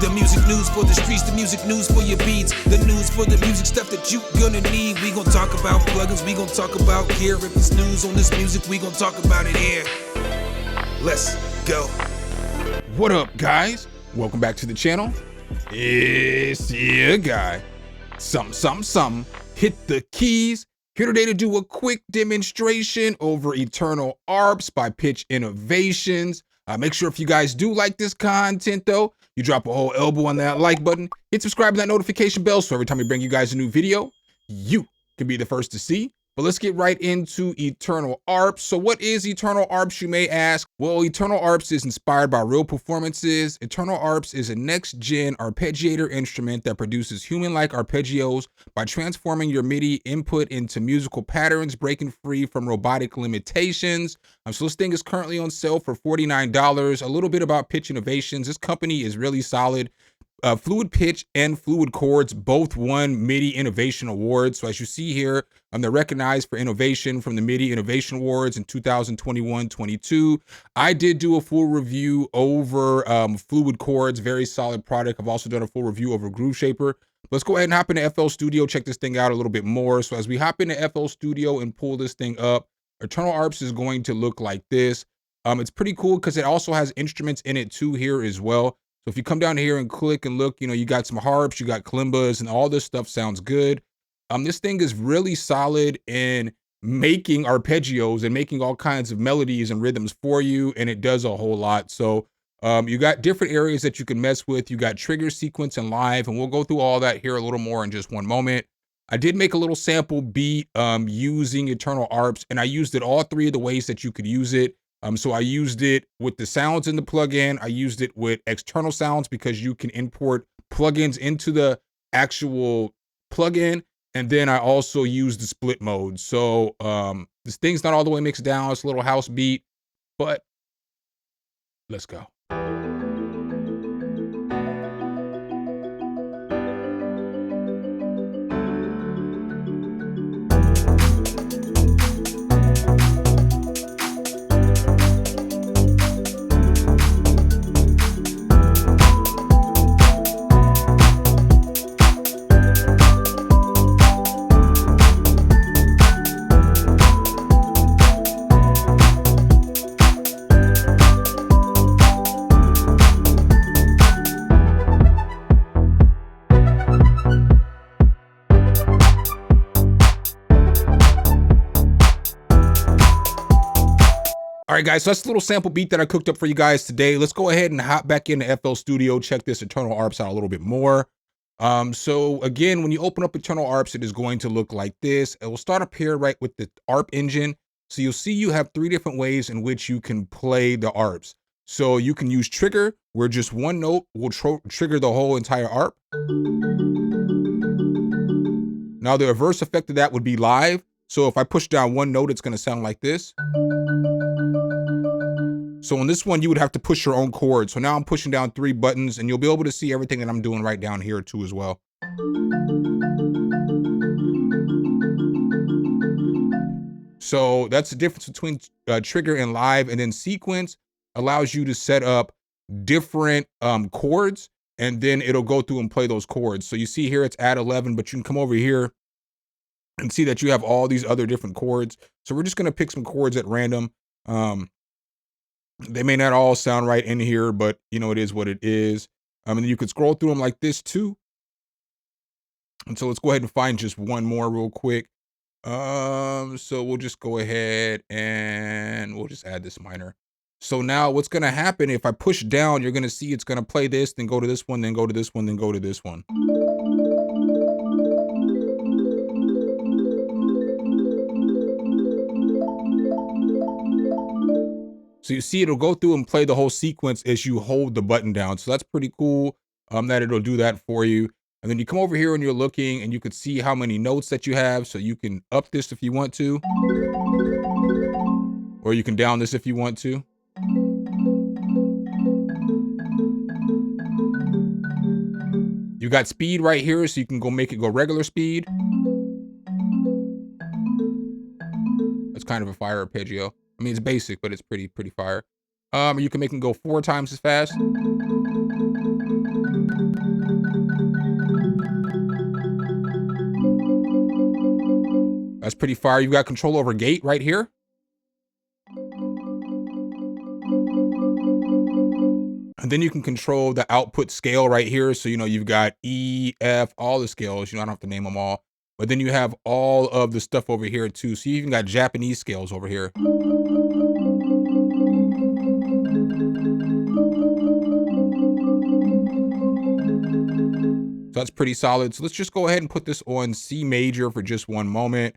The music news for the streets, the music news for your beats, the news for the music stuff that you gonna need. We gon' talk about plugins, we gon' talk about gear. If it's news on this music, we gon' talk about it here. Let's go. What up, guys? Welcome back to the channel. It's your guy, Something. Hit the keys. Here today to do a quick demonstration over Eternal Arps by Pitch Innovations. Make sure if you guys do like this content though, you drop a whole elbow on that like button, hit subscribe and that notification bell so every time we bring you guys a new video, you can be the first to see. But let's get right into Eternal Arps. So what is Eternal Arps, you may ask? Well, Eternal Arps is inspired by real performances. Eternal Arps is a next-gen arpeggiator instrument that produces human-like arpeggios by transforming your MIDI input into musical patterns, breaking free from robotic limitations. So this thing is currently on sale for $49. A little bit about Pitch Innovations. This company is really solid. Fluid Pitch and Fluid Chords both won MIDI Innovation Awards. So as you see here, they're recognized for innovation from the MIDI Innovation Awards in 2021-22. I did do a full review over Fluid Chords, very solid product. I've also done a full review over Groove Shaper. Let's go ahead and hop into FL Studio, check this thing out a little bit more. So as we hop into FL Studio and pull this thing up, Eternal Arps is going to look like this. It's pretty cool because it also has instruments in it too here as well. So if you come down here and click and look, you got some harps, you got kalimbas, and all this stuff sounds good. This thing is really solid in making arpeggios and making all kinds of melodies and rhythms for you, and it does a whole lot. So you got different areas that you can mess with. You got trigger, sequence, and live, and we'll go through all that here a little more in just one moment. I did make a little sample beat using Eternal Arps, and I used it all three of the ways that you could use it. So I used it with the sounds in the plugin. I used it with external sounds because you can import plugins into the actual plugin. And then I also used the split mode. So this thing's not all the way mixed down. It's a little house beat, but let's go. All right, guys, so that's a little sample beat that I cooked up for you guys today. Let's go ahead and hop back into FL Studio, check this Eternal Arps out a little bit more. So again, when you open up Eternal Arps, it is going to look like this. It will start up here right with the ARP engine. So you'll see you have three different ways in which you can play the ARPs. So you can use trigger, where just one note will trigger the whole entire ARP. Now the reverse effect of that would be live. So if I push down one note, it's going to sound like this. So on this one, you would have to push your own chord. So now I'm pushing down 3 buttons, and you'll be able to see everything that I'm doing right down here too as well. So that's the difference between trigger and live. And then sequence allows you to set up different chords, and then it'll go through and play those chords. So you see here it's at 11, but you can come over here and see that you have all these other different chords. So we're just going to pick some chords at random. They may not all sound right in here, but it is what it is. And then you could scroll through them like this too. And so let's go ahead and find just one more real quick. So we'll just go ahead and we'll just add this minor. So now what's going to happen if I push down, you're going to see it's going to play this, then go to this one, then go to this one, then go to this one. So you see it'll go through and play the whole sequence as you hold the button down. So that's pretty cool that it'll do that for you. And then you come over here and you're looking and you could see how many notes that you have. So you can up this if you want to, or you can down this if you want to. You got speed right here, so you can go make it go regular speed. That's kind of a fire arpeggio. I mean, it's basic, but it's pretty fire. You can make them go 4 times as fast. That's pretty fire. You've got control over gate right here. And then you can control the output scale right here. So, you know, you've got E, F, all the scales. You know, I don't have to name them all. But then you have all of the stuff over here too. So you even got Japanese scales over here. So that's pretty solid. So let's just go ahead and put this on C major for just one moment.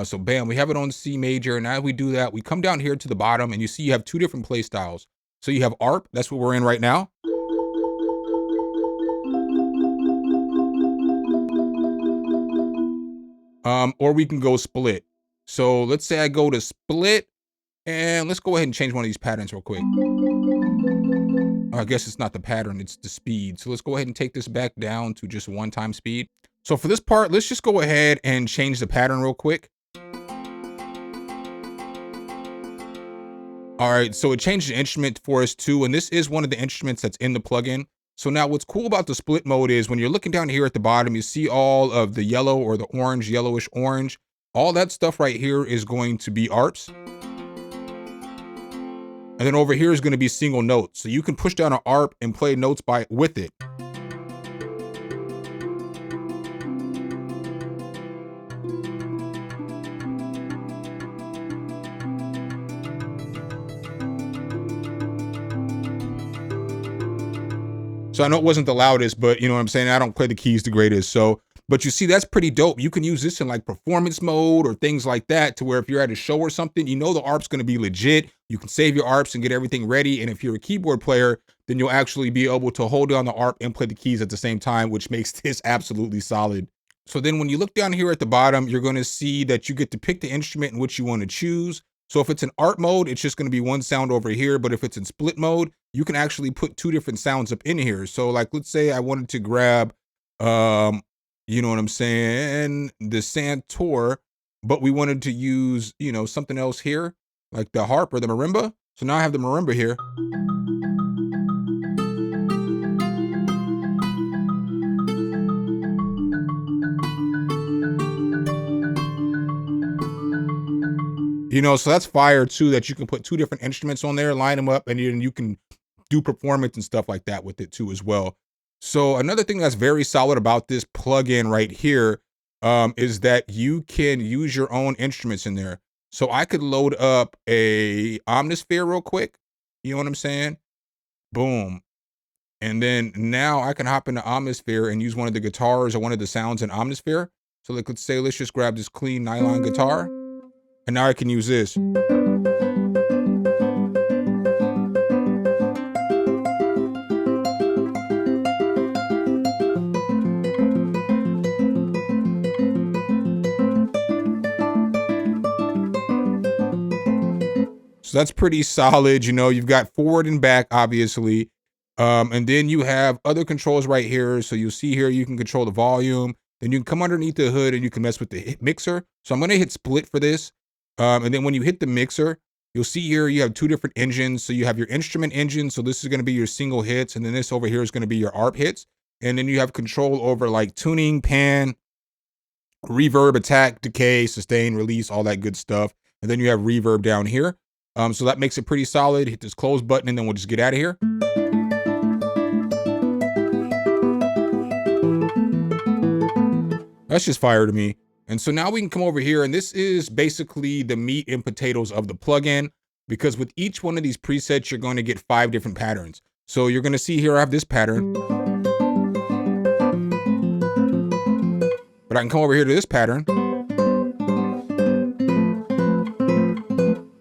So bam, we have it on C major. And as we do that, we come down here to the bottom and you see you have two different play styles. So you have ARP, that's what we're in right now. Or we can go split. So let's say I go to split and let's go ahead and change one of these patterns real quick. I guess it's not the pattern, it's the speed. So let's go ahead and take this back down to just 1 time speed. So for this part, let's just go ahead and change the pattern real quick. All right, so it changed the instrument for us too, and this is one of the instruments that's in the plugin. So now what's cool about the split mode is when you're looking down here at the bottom, you see all of the yellow or the orange, yellowish orange. All that stuff right here is going to be Arps. And then over here is going to be single notes. So you can push down an ARP and play notes with it. So I know it wasn't the loudest, but you know what I'm saying? I don't play the keys the greatest. So, but you see, that's pretty dope. You can use this in like performance mode or things like that, to where if you're at a show or something, you know the ARP's going to be legit. You can save your ARPs and get everything ready. And if you're a keyboard player, then you'll actually be able to hold down the ARP and play the keys at the same time, which makes this absolutely solid. So then when you look down here at the bottom, you're going to see that you get to pick the instrument in which you want to choose. So if it's in ARP mode, it's just going to be one sound over here. But if it's in split mode, you can actually put two different sounds up in here. So like, let's say I wanted to grab, you know what I'm saying, the Santor, but we wanted to use, you know, something else here, like the harp or the marimba. So now I have the marimba here. You know, so that's fire too, that you can put two different instruments on there, line them up, and you can do performance and stuff like that with it too as well. So another thing that's very solid about this plugin right here is that you can use your own instruments in there. So I could load up a Omnisphere real quick. You know what I'm saying? Boom. And then now I can hop into Omnisphere and use one of the guitars or one of the sounds in Omnisphere. So like, let's say, let's just grab this clean nylon guitar. And now I can use this. So that's pretty solid. You know, you've got forward and back, obviously. And then you have other controls right here. So you'll see here, you can control the volume. Then you can come underneath the hood and you can mess with the mixer. So I'm going to hit split for this. And then when you hit the mixer, you'll see here you have two different engines. So you have your instrument engine. So this is going to be your single hits. And then this over here is going to be your ARP hits. And then you have control over like tuning, pan, reverb, attack, decay, sustain, release, all that good stuff. And then you have reverb down here. So that makes it pretty solid. Hit this close button and then we'll just get out of here. That's just fire to me. And so now we can come over here, and this is basically the meat and potatoes of the plugin, because with each one of these presets, you're going to get 5 different patterns. So you're going to see here, I have this pattern, but I can come over here to this pattern,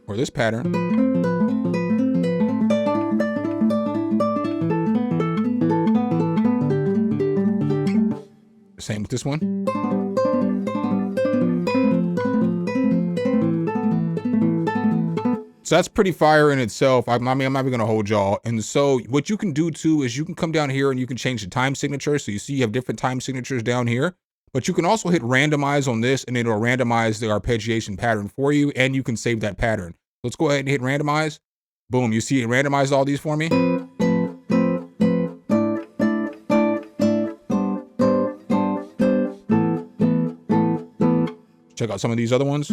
or this pattern. Same with this one. So that's pretty fire in itself. I mean, I'm not even gonna hold y'all. And so what you can do too is you can come down here and you can change the time signature. So you see you have different time signatures down here, but you can also hit randomize on this and it'll randomize the arpeggiation pattern for you, and you can save that pattern. Let's go ahead and hit randomize. Boom, you see it randomized all these for me. Check out some of these other ones.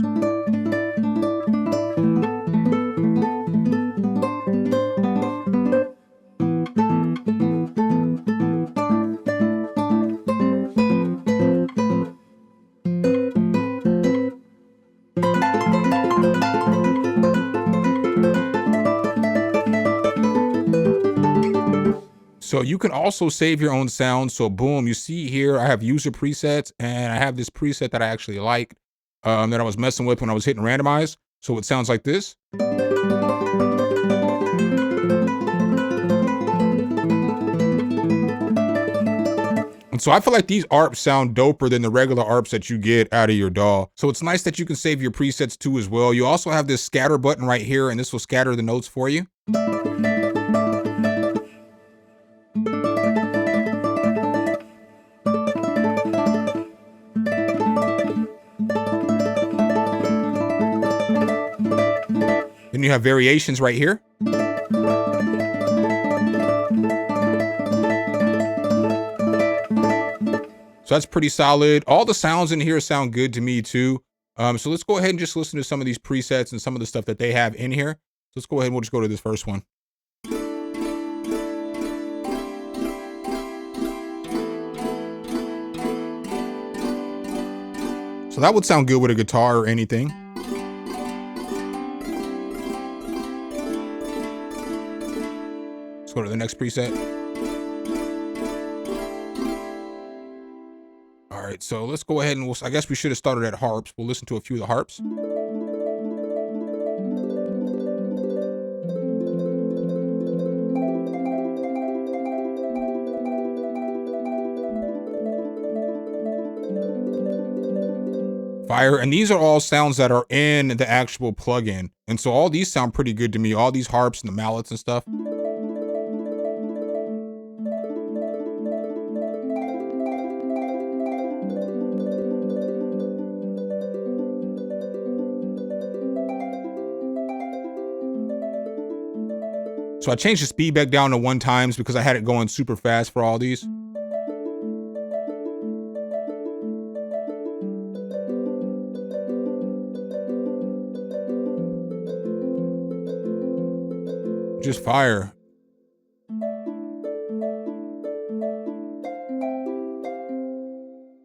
So you can also save your own sounds. So boom, you see here, I have user presets, and I have this preset that I actually like that I was messing with when I was hitting randomize. So it sounds like this. And so I feel like these Arps sound doper than the regular Arps that you get out of your DAW. So it's nice that you can save your presets too as well. You also have this scatter button right here, and this will scatter the notes for you. Then you have variations right here. So that's pretty solid. All the sounds in here sound good to me too. So let's go ahead and just listen to some of these presets and some of the stuff that they have in here. So let's go ahead and we'll just go to this first one. So that would sound good with a guitar or anything. Let's go to the next preset. All right, so let's go ahead and I guess we should have started at harps. We'll listen to a few of the harps. Fire, and these are all sounds that are in the actual plugin. And so all these sound pretty good to me, all these harps and the mallets and stuff. So I changed the speed back down to 1 times because I had it going super fast for all these. Just fire.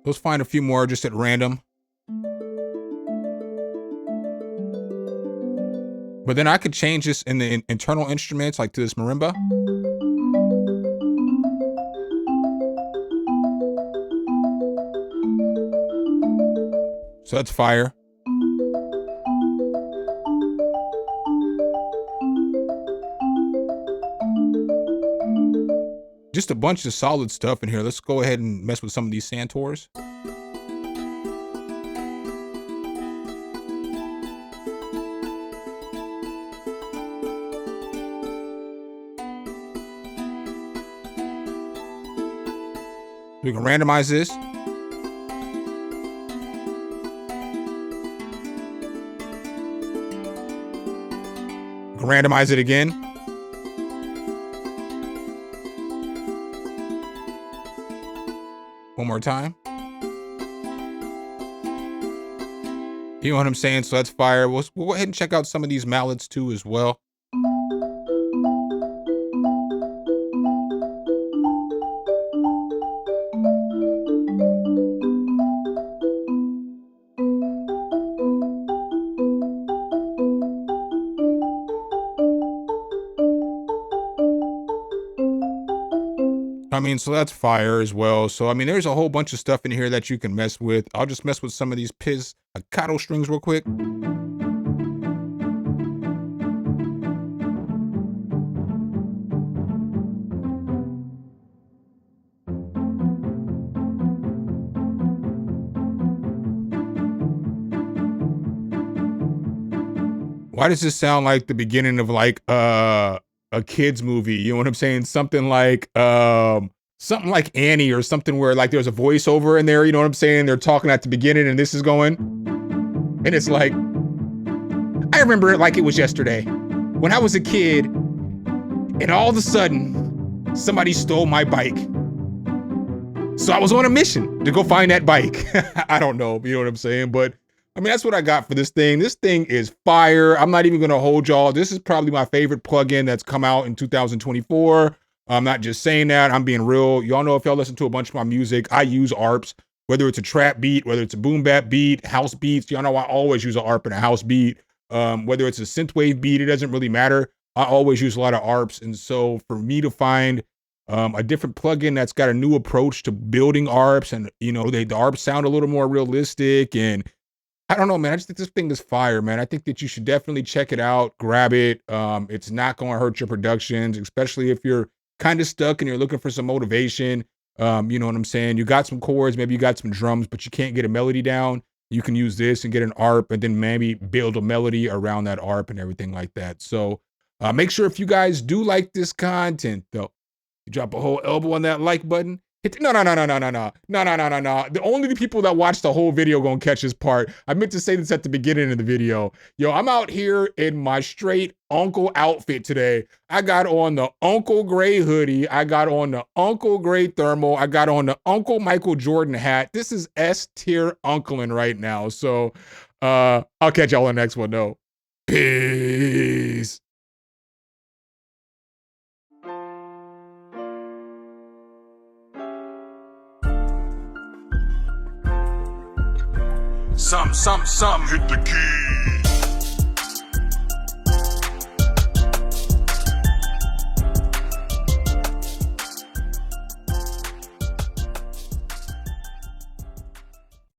Let's find a few more just at random. But then I could change this in the internal instruments, like to this marimba. So that's fire. Just a bunch of solid stuff in here. Let's go ahead and mess with some of these Santors. We can randomize this. We can randomize it again. One more time. You know what I'm saying? So that's fire. We'll go ahead and check out some of these mallets too as well. I mean, so that's fire as well. So, I mean, there's a whole bunch of stuff in here that you can mess with. I'll just mess with some of these pizzicato strings real quick. Why does this sound like the beginning of like a kid's movie? You know what I'm saying? Something like Annie or something where like there's a voiceover in there, you know what I'm saying? They're talking at the beginning and this is going. And it's like, I remember it like it was yesterday when I was a kid and all of a sudden somebody stole my bike. So I was on a mission to go find that bike. I don't know, you know what I'm saying? But I mean, that's what I got for this thing. This thing is fire. I'm not even gonna hold y'all. This is probably my favorite plugin that's come out in 2024. I'm not just saying that, I'm being real. Y'all know if y'all listen to a bunch of my music, I use Arps, whether it's a trap beat, whether it's a boom bap beat, house beats. Y'all know I always use an Arp and a house beat. Whether it's a synthwave beat, it doesn't really matter. I always use a lot of Arps. And so for me to find a different plugin that's got a new approach to building Arps, and you know, the Arps sound a little more realistic, and I don't know, man. I just think this thing is fire, man. I think that you should definitely check it out, grab it. It's not going to hurt your productions, especially if you're kind of stuck and you're looking for some motivation. You know what I'm saying? You got some chords, maybe you got some drums, but you can't get a melody down. You can use this and get an ARP and then maybe build a melody around that ARP and everything like that. So make sure if you guys do like this content, though, you drop a whole elbow on that like button. No. The only people that watch the whole video gonna catch this part. I meant to say this at the beginning of the video. Yo, I'm out here in my straight uncle outfit today. I got on the Uncle Gray hoodie. I got on the Uncle Gray thermal. I got on the Uncle Michael Jordan hat. This is S-tier uncling right now. So I'll catch y'all on the next one though. Peace. Some hit the key.